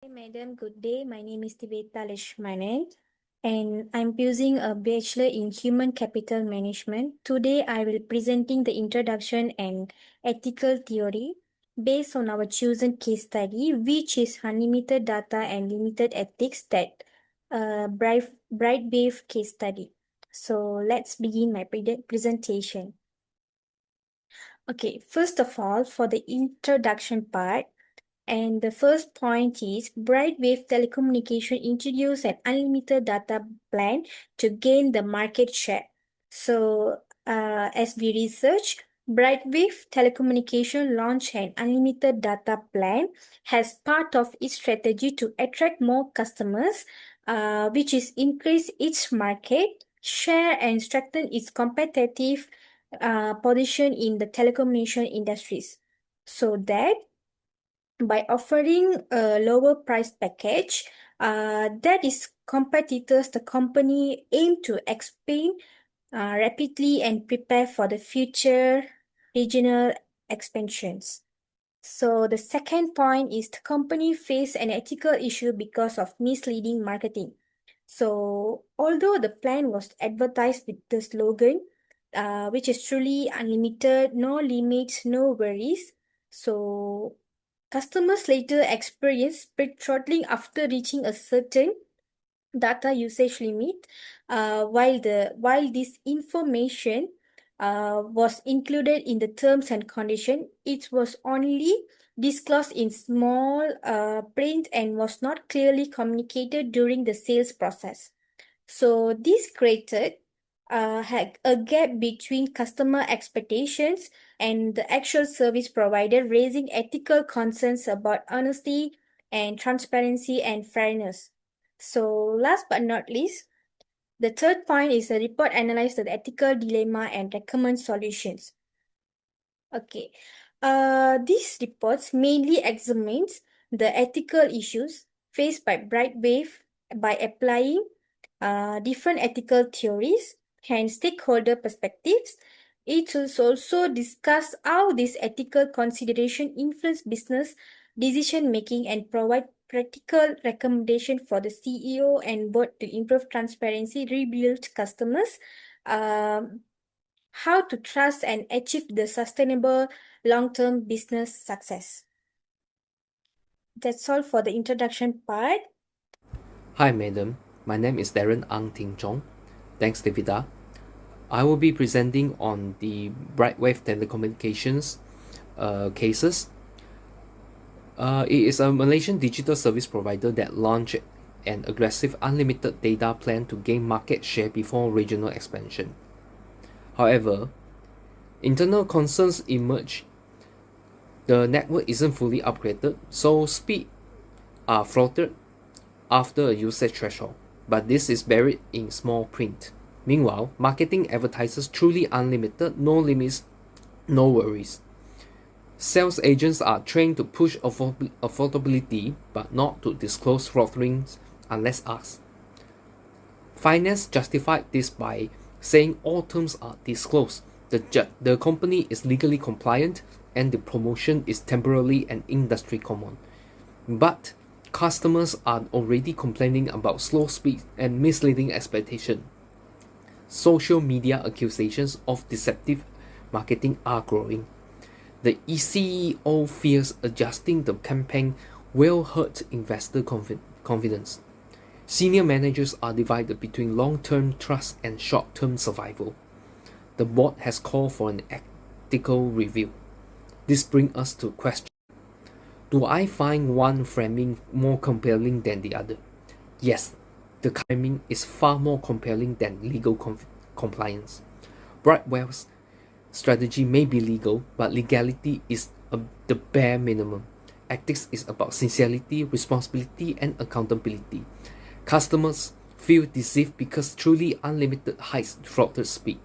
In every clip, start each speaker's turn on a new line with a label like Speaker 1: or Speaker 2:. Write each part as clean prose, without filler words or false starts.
Speaker 1: Hi, madam. Good day. My name is Tiveta Lishmanan, and I'm using a bachelor in human capital management. Today, I will presenting the introduction and ethical theory based on our chosen case study, which is unlimited data and limited ethics that Brightwave case study. So let's begin my presentation. Okay, first of all, for the introduction part, and the first point is Brightwave Telecommunication introduced an unlimited data plan to gain the market share. So, as we research, Brightwave Telecommunication launched an unlimited data plan as part of its strategy to attract more customers, which is increase its market share and strengthen its competitive position in the telecommunication industries. So that by offering a lower price package, that is competitors, the company aim to expand rapidly and prepare for the future regional expansions. So the second point is the company face an ethical issue because of misleading marketing. So although the plan was advertised with the slogan, which is truly unlimited, no limits, no worries. So customers later experience speed throttling after reaching a certain data usage limit, while this information was included in the terms and condition, it was only disclosed in small print and was not clearly communicated during the sales process. So this created had a gap between customer expectations and the actual service provided, raising ethical concerns about honesty and transparency and fairness. So last but not least, the third point is the report analyzed the ethical dilemma and recommend solutions. Okay. These reports mainly examines the ethical issues faced by Brightwave by applying different ethical theories and stakeholder perspectives. It will also discuss how this ethical consideration influence business decision making and provide practical recommendation for the CEO and board to improve transparency, rebuild customers, um, how to trust and achieve the sustainable long-term business success. That's all for the introduction part.
Speaker 2: Hi, madam. My name is Darren Ang Ting Chong. Thanks, Devita. I will be presenting on the Brightwave Telecommunications cases. It is a Malaysian digital service provider that launched an aggressive unlimited data plan to gain market share before regional expansion. However, internal concerns emerged. The network isn't fully upgraded, so speed are throttled after a usage threshold, but this is buried in small print. Meanwhile, marketing advertises truly unlimited, no limits, no worries. Sales agents are trained to push affordability but not to disclose throttling unless asked. Finance justified this by saying all terms are disclosed, the company is legally compliant, and the promotion is temporarily an industry common. But customers are already complaining about slow speed and misleading expectation. Social media accusations of deceptive marketing are growing. The CEO fears adjusting the campaign will hurt investor confidence. Senior managers are divided between long-term trust and short-term survival. The board has called for an ethical review. This brings us to question. Do I find one framing more compelling than the other? Yes, the framing is far more compelling than legal compliance. Brightwave's strategy may be legal, but legality is the bare minimum. Ethics is about sincerity, responsibility, and accountability. Customers feel deceived because truly unlimited highs throttled speed.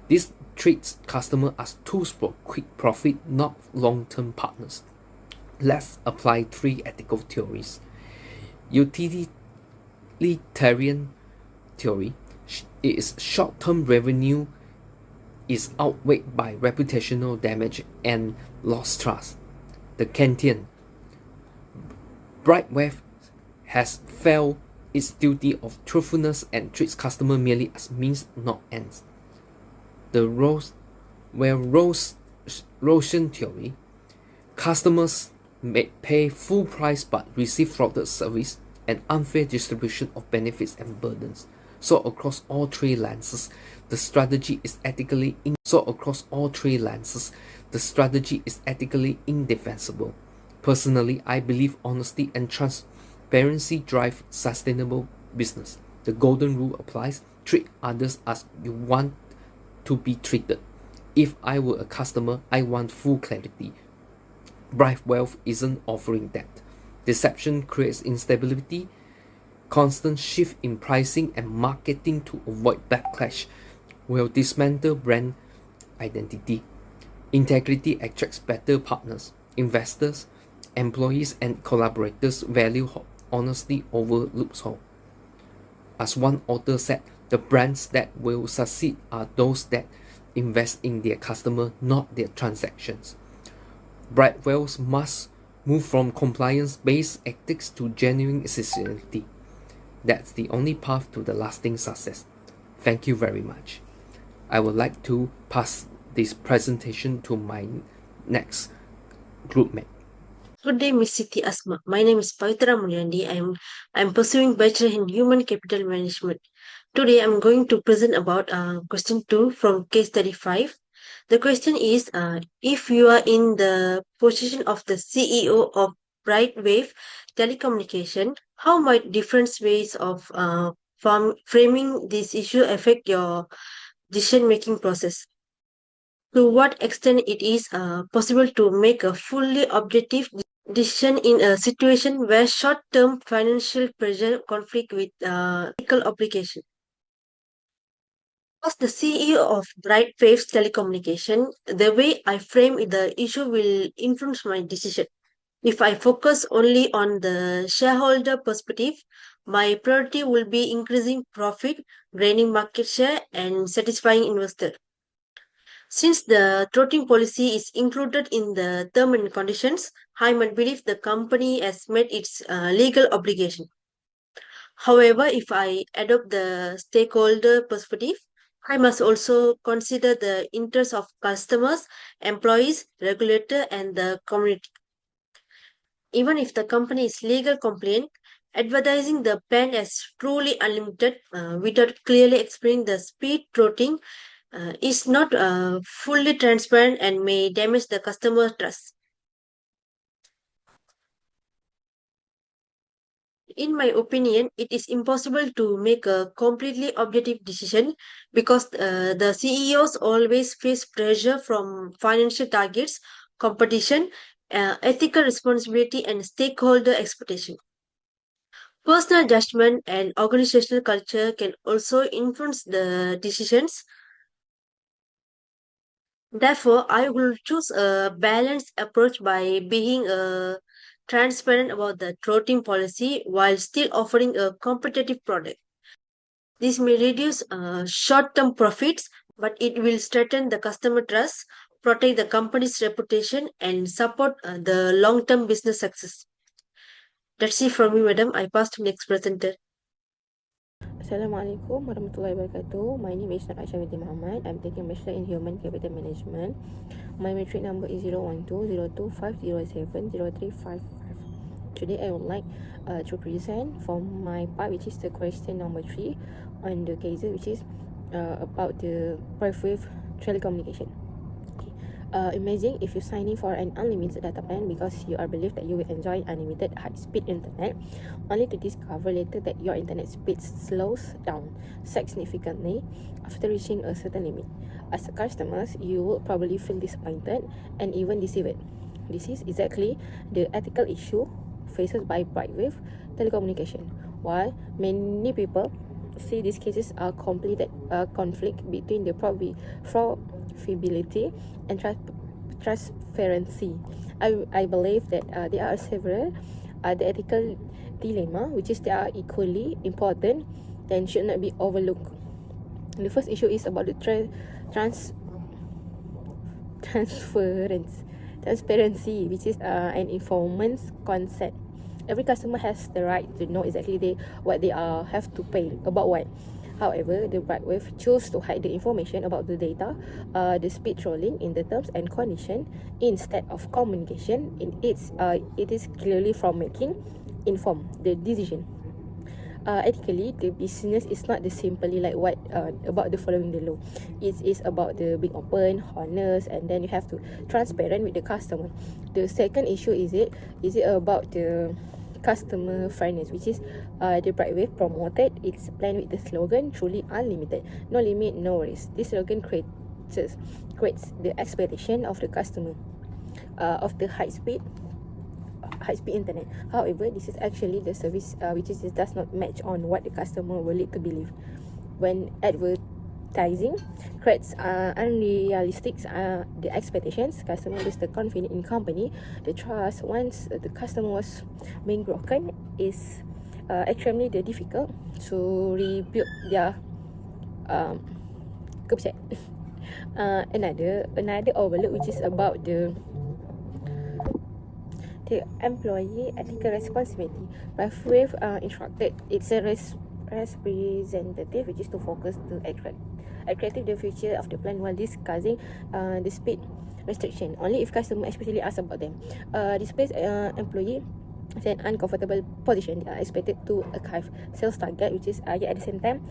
Speaker 2: This treats customers as tools for quick profit, not long-term partners. Let's apply three ethical theories. Utilitarian theory is short-term revenue is outweighed by reputational damage and lost trust. The Kantian Brightwave has failed its duty of truthfulness and treats customer merely as means, not ends. The Roshan theory, customers may pay full price but receive fraudulent service and unfair distribution of benefits and burdens. So across all three lenses, the strategy is ethically indefensible. Personally, I believe honesty and transparency drive sustainable business. The golden rule applies: treat others as you want to be treated. If I were a customer, I want full clarity. BrightWealth isn't offering that. Deception creates instability. Constant shift in pricing and marketing to avoid backlash will dismantle brand identity. Integrity attracts better partners. Investors, employees, and collaborators value honesty over loophole. As one author said, the brands that will succeed are those that invest in their customer, not their transactions. BrightWealth must move from compliance-based ethics to genuine sincerity. That's the only path to the lasting success. Thank you very much. I would like to pass this presentation to my next group mate.
Speaker 3: Good day, Miss Siti Asma. My name is Pavitra Mulyandi. I'm pursuing Bachelor in Human Capital Management. Today, I'm going to present about question 2 from case 35. The question is, if you are in the position of the CEO of Brightwave Telecommunication, how might different ways of framing this issue affect your decision-making process? To what extent it is possible to make a fully objective decision in a situation where short-term financial pressure conflict with ethical obligation? As the CEO of Brightwave Telecommunication, the way I frame the issue will influence my decision. If I focus only on the shareholder perspective, my priority will be increasing profit, gaining market share, and satisfying investor. Since the throttling policy is included in the term and conditions, I might believe the company has met its legal obligation. However, if I adopt the stakeholder perspective, I must also consider the interests of customers, employees, regulator, and the community. Even if the company is legal compliant, advertising the plan as truly unlimited without clearly explaining the speed throttling is not fully transparent and may damage the customer trust. In my opinion, it is impossible to make a completely objective decision because the CEOs always face pressure from financial targets, competition, ethical responsibility, and stakeholder expectation. Personal judgment and organizational culture can also influence the decisions. Therefore, I will choose a balanced approach by being transparent about the throttling policy while still offering a competitive product. This may reduce short-term profits, but it will strengthen the customer trust, protect the company's reputation, and support the long-term business success. That's it from me, madam. I pass to next presenter.
Speaker 4: Assalamualaikum warahmatullahi wabarakatuh. My name is Natasha binti Muhammad. I'm taking Bachelor in Human Capital Management. My matric number is 012-02507-0355. Today I would like to present for my part, which is the question number 3 on the case, which is about the Brightwave Telecommunication. Imagine if you're signing for an unlimited data plan because you are believed that you will enjoy unlimited high-speed internet, only to discover later that your internet speed slows down significantly after reaching a certain limit. As a customer, you will probably feel disappointed and even deceived. This is exactly the ethical issue faced by Brightwave Telecommunication. While many people see these cases are completed conflict between the profitability and transparency, I believe that there are several the ethical dilemma which is they are equally important and should not be overlooked. The first issue is about the transparency, which is an informant's consent. Every customer has the right to know exactly what they have to pay about what. However, the Brightwave chose to hide the information about the data, the speed trolling in the terms and condition instead of communication. It is clearly from making informed the decision. Ethically, the business is not the simply like what about the following the law. It is about the being open, honest, and then you have to transparent with the customer. The second issue is it about the customer friendliness, which is the Brightwave promoted its plan with the slogan truly unlimited, no limit, no worries. This slogan creates the expectation of the customer of the high speed internet. However, this is actually the service which does not match on what the customer will lead to believe. When advertising creates unrealistic the expectations, customer lose the confidence in company. The trust once the customer was being broken is extremely difficult to rebuild their kepercayaan. Another overlook which is about the employee ethical responsibility. Brightwave instructed its representative, which is to focus to attract the future of the plan while discussing the speed restriction. Only if customer especially ask about them. Displays employee is an uncomfortable position. They are expected to achieve sales target, which is yet at the same time,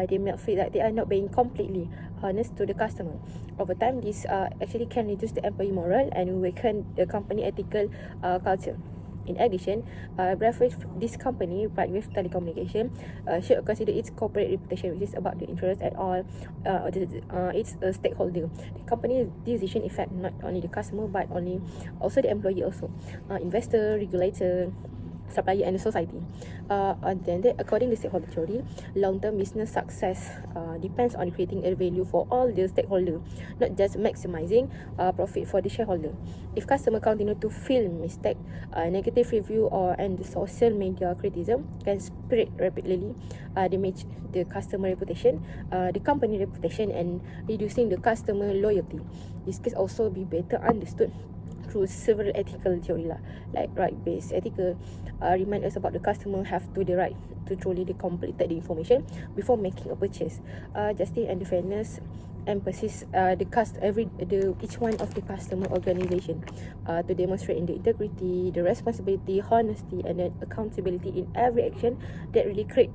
Speaker 4: they may feel that they are not being completely honest to the customer. Over time, this actually can reduce the employee morale and weaken the company ethical culture. In addition, this company, Brightwave Telecommunication, should consider its corporate reputation, which is about the interest at all its stakeholder. The company's decision affect not only the customer but also the employee, also investor, regulator, supplier, and the society. Then according to stakeholder theory, long-term business success depends on creating a value for all the stakeholders, not just maximizing profit for the shareholder. If customer continue to feel mistake, negative review and the social media criticism can spread rapidly, damage the customer reputation, the company reputation, and reducing the customer loyalty. This can also be better understood through several ethical theory like right-based ethical remind us about the customer have to the right to truly complete the information before making a purchase. Justice and the fairness emphasis each one of the customer organization to demonstrate in the integrity, the responsibility, honesty, and the accountability in every action that really create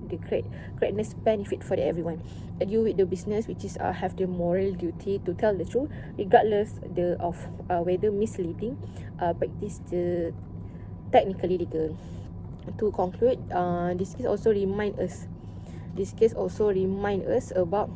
Speaker 4: greatness benefit for everyone. You with the business which is have the moral duty to tell the truth regardless of whether misleading practice the technically legal. To conclude, this case also remind us about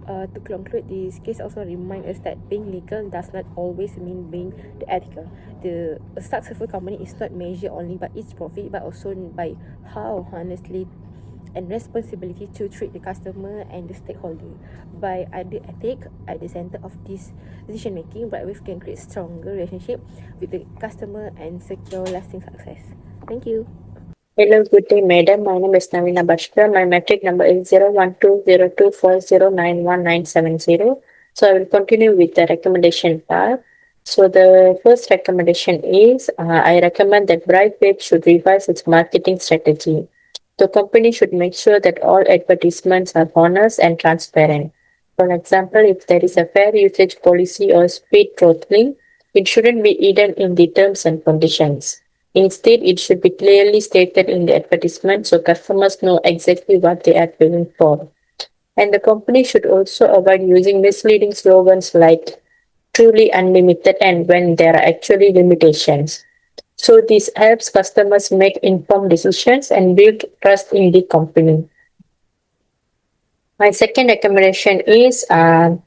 Speaker 4: to conclude, this case also reminds us that being legal does not always mean being the ethical. A successful company is not measured only by its profit, but also by how honestly and responsibility to treat the customer and the stakeholder. By the ethic at the center of this decision making, Brightwave can create stronger relationship with the customer and secure lasting success. Thank you.
Speaker 5: Hello, good day, madam. My name is Navina Bhaskar. My metric number is 0120240911970. So I will continue with the recommendation part. So the first recommendation is I recommend that Brightwave should revise its marketing strategy. The company should make sure that all advertisements are honest and transparent. For example, if there is a fair usage policy or speed throttling, it shouldn't be hidden in the terms and conditions. Instead, it should be clearly stated in the advertisement so customers know exactly what they are paying for. And the company should also avoid using misleading slogans like truly unlimited and when there are actually limitations. So this helps customers make informed decisions and build trust in the company. My second recommendation is that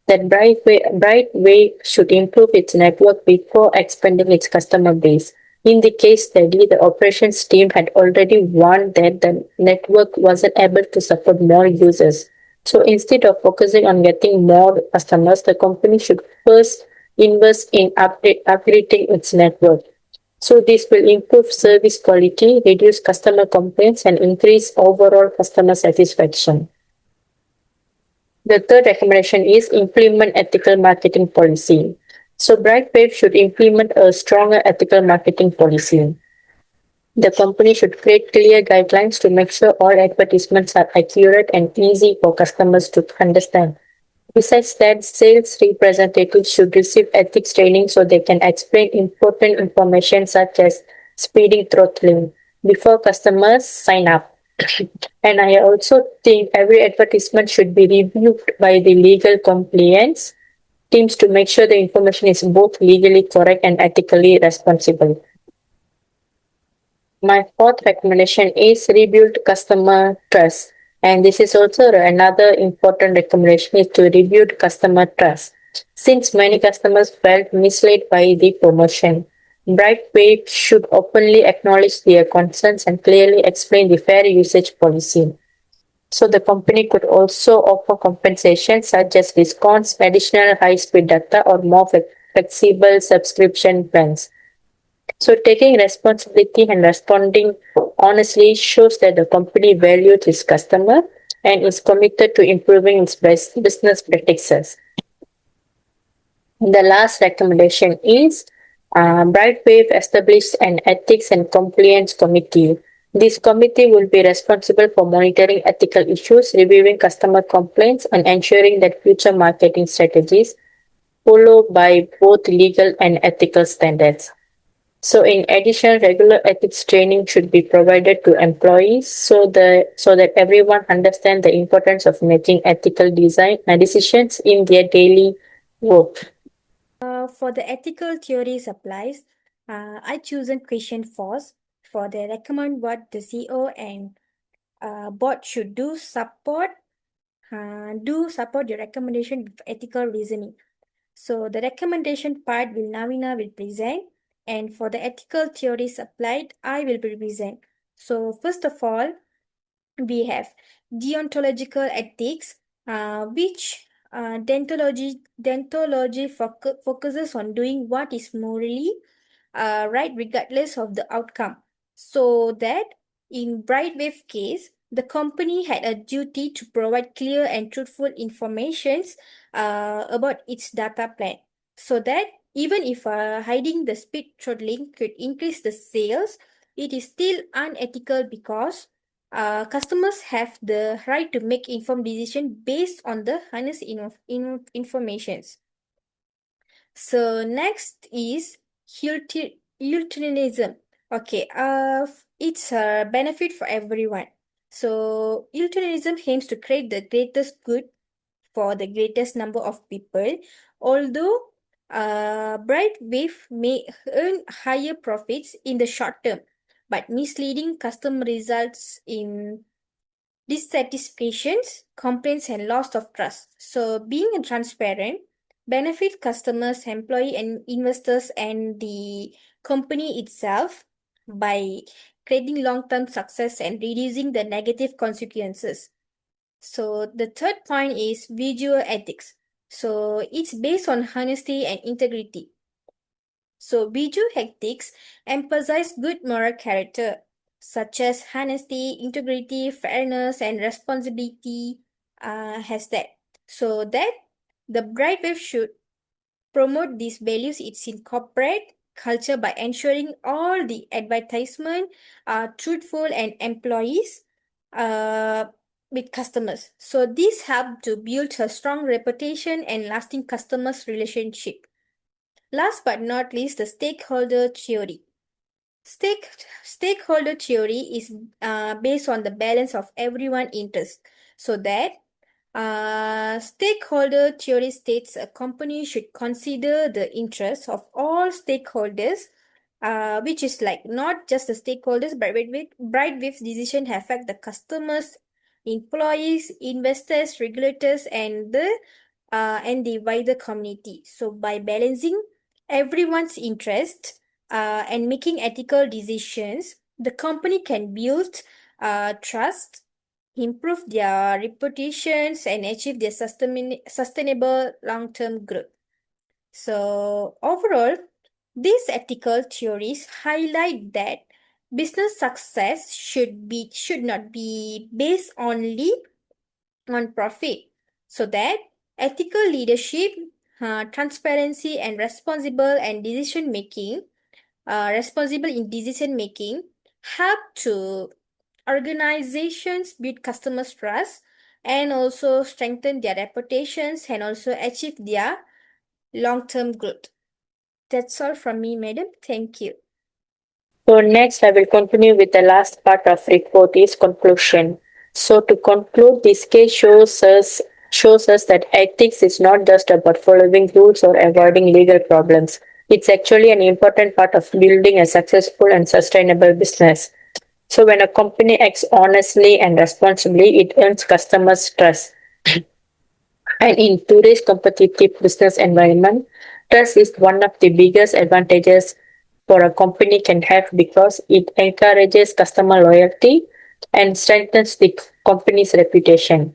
Speaker 5: Brightwave should improve its network before expanding its customer base. In the case study, the operations team had already warned that the network wasn't able to support more users. So instead of focusing on getting more customers, the company should first invest in upgrading its network. So this will improve service quality, reduce customer complaints, and increase overall customer satisfaction. The third recommendation is implement ethical marketing policy. So Brightwave should implement a stronger ethical marketing policy. The company should create clear guidelines to make sure all advertisements are accurate and easy for customers to understand. Besides that, sales representatives should receive ethics training so they can explain important information such as speeding throttling before customers sign up. And I also think every advertisement should be reviewed by the legal compliance teams to make sure the information is both legally correct and ethically responsible. My fourth recommendation is rebuild customer trust. And this is also another important recommendation is to rebuild customer trust. Since many customers felt misled by the promotion, Brightwave should openly acknowledge their concerns and clearly explain the fair usage policy. So the company could also offer compensation such as discounts, additional high-speed data, or more flexible subscription plans. So taking responsibility and responding honestly shows that the company values its customer and is committed to improving its business practices. The last recommendation is Brightwave established an ethics and compliance committee. This committee will be responsible for monitoring ethical issues, reviewing customer complaints, and ensuring that future marketing strategies follow by both legal and ethical standards. So in addition, regular ethics training should be provided to employees so that everyone understands the importance of making ethical design decisions in their daily work.
Speaker 1: For the ethical theories applies, I choose a question first for the recommend what the CEO and board should support the recommendation with ethical reasoning. So the recommendation part will Navina will present, and for the ethical theories applied, I will present. So first of all, we have deontological ethics, which dentology focuses on doing what is morally right regardless of the outcome. So that in Brightwave case, the company had a duty to provide clear and truthful informations about its data plan, so that even if hiding the speed throttling could increase the sales, it is still unethical because customers have the right to make informed decision based on the honest informations. So next is utilitarianism. Okay, it's a benefit for everyone. So utilitarianism aims to create the greatest good for the greatest number of people. Although Brightwave may earn higher profits in the short term, but misleading customer results in dissatisfactions, complaints, and loss of trust. So being transparent benefits customers, employee, and investors and the company itself by creating long-term success and reducing the negative consequences. So the third point is visual ethics. So it's based on honesty and integrity. So Biju ethics emphasize good moral character, such as honesty, integrity, fairness, and responsibility. Has that. So that the Brightwave should promote these values in corporate culture by ensuring all the advertisement are truthful and employees with customers. So this help to build a strong reputation and lasting customers relationship. Last but not least, the stakeholder theory. Stakeholder theory is based on the balance of everyone interest. So that stakeholder theory states a company should consider the interests of all stakeholders, which is like not just the stakeholders, but Brightwave's decision affect the customers, employees, investors, regulators, and the wider community. So by balancing everyone's interest and making ethical decisions, the company can build trust, improve their reputations, and achieve their sustainable long-term growth. So overall, these ethical theories highlight that business success should not be based only on profit, so that ethical leadership, transparency and responsible in decision making help to organizations build customers trust and also strengthen their reputations and also achieve their long-term growth. That's all from me, madam. Thank you.
Speaker 5: So next, I will continue with the last part of report is conclusion. So to conclude, this case shows us that ethics is not just about following rules or avoiding legal problems. It's actually an important part of building a successful and sustainable business. So when a company acts honestly and responsibly, it earns customers' trust. And in today's competitive business environment, trust is one of the biggest advantages for a company can have because it encourages customer loyalty and strengthens the company's reputation.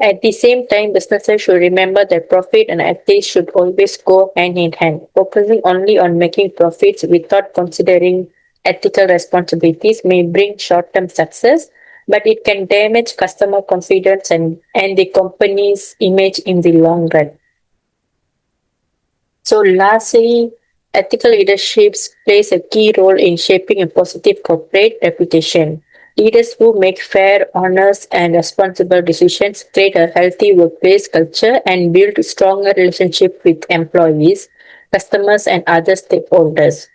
Speaker 5: At the same time, businesses should remember that profit and ethics should always go hand in hand. Focusing only on making profits without considering ethical responsibilities may bring short-term success, but it can damage customer confidence and the company's image in the long run. So lastly, ethical leadership plays a key role in shaping a positive corporate reputation. Leaders who make fair, honest, and responsible decisions create a healthy workplace culture and build stronger relationships with employees, customers, and other stakeholders.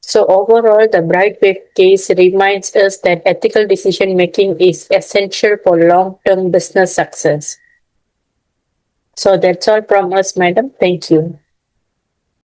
Speaker 5: So overall, the Brightwave case reminds us that ethical decision making is essential for long-term business success. So that's all from us, madam. Thank you.